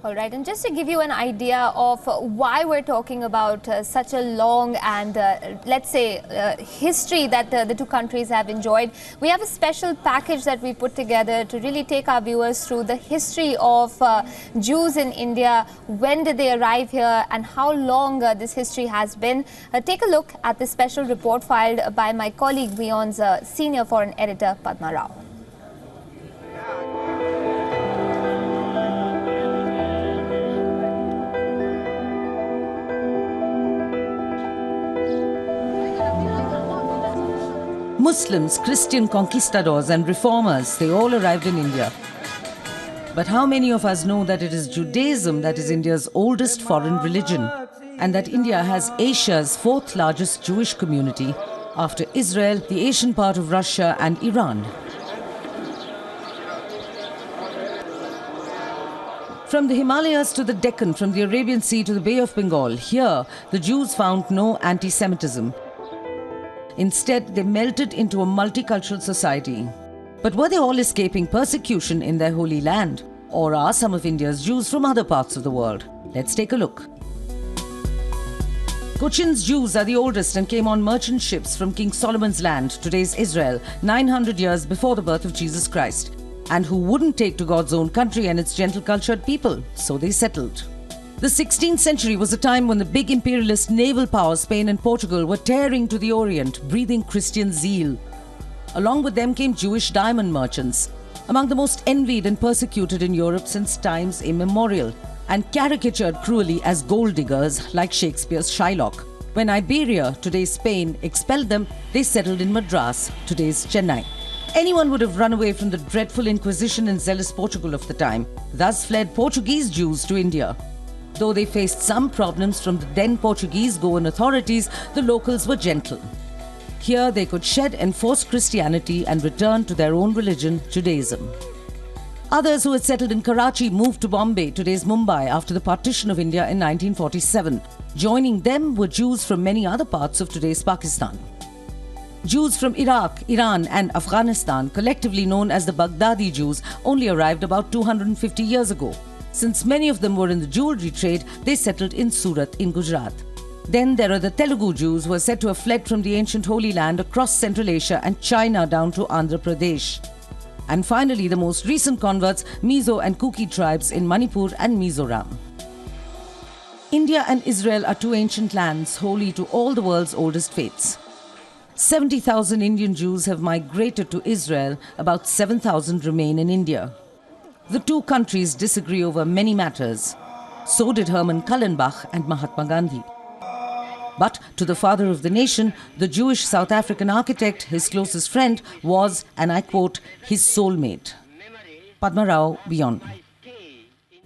All right, and just to give you an idea of why we're talking about such a long and let's say history that the two countries have enjoyed, we have a special package that we put together to really take our viewers through the history of Jews in India. When did they arrive here and how long this history has been? Take a look at the special report filed by my colleague WION's senior foreign editor Padma Rao. Muslims, Christian conquistadors and reformers, they all arrived in India. But how many of us know that it is Judaism that is India's oldest foreign religion and that India has Asia's fourth largest Jewish community after Israel, the Asian part of Russia and Iran? From the Himalayas to the Deccan, from the Arabian Sea to the Bay of Bengal, here the Jews found no anti-Semitism. Instead, they melted into a multicultural society. But were they all escaping persecution in their holy land? Or are some of India's Jews from other parts of the world? Let's take a look. Cochin's Jews are the oldest and came on merchant ships from King Solomon's land, today's Israel, 900 years before the birth of Jesus Christ. And who wouldn't take to God's own country and its gentle cultured people? So they settled. The 16th century was a time when the big imperialist naval powers, Spain and Portugal, were tearing to the Orient, breathing Christian zeal. Along with them came Jewish diamond merchants, among the most envied and persecuted in Europe since times immemorial, and caricatured cruelly as gold diggers like Shakespeare's Shylock. When Iberia, today's Spain, expelled them, they settled in Madras, today's Chennai. Anyone would have run away from the dreadful Inquisition and zealous Portugal of the time. Thus fled Portuguese Jews to India. Though they faced some problems from the then Portuguese Goan authorities, the locals were gentle. Here they could shed enforced Christianity and return to their own religion, Judaism. Others who had settled in Karachi moved to Bombay, today's Mumbai, after the partition of India in 1947. Joining them were Jews from many other parts of today's Pakistan. Jews from Iraq, Iran and Afghanistan, collectively known as the Baghdadi Jews, only arrived about 250 years ago. Since many of them were in the jewelry trade, they settled in Surat in Gujarat. Then there are the Telugu Jews who are said to have fled from the ancient Holy Land across Central Asia and China down to Andhra Pradesh. And finally, the most recent converts, Mizo and Kuki tribes in Manipur and Mizoram. India and Israel are two ancient lands holy to all the world's oldest faiths. 70,000 Indian Jews have migrated to Israel, about 7,000 remain in India. The two countries disagree over many matters. So did Hermann Kallenbach and Mahatma Gandhi. But to the father of the nation, the Jewish South African architect, his closest friend, was, and I quote, his soulmate. Padma Rao, WION.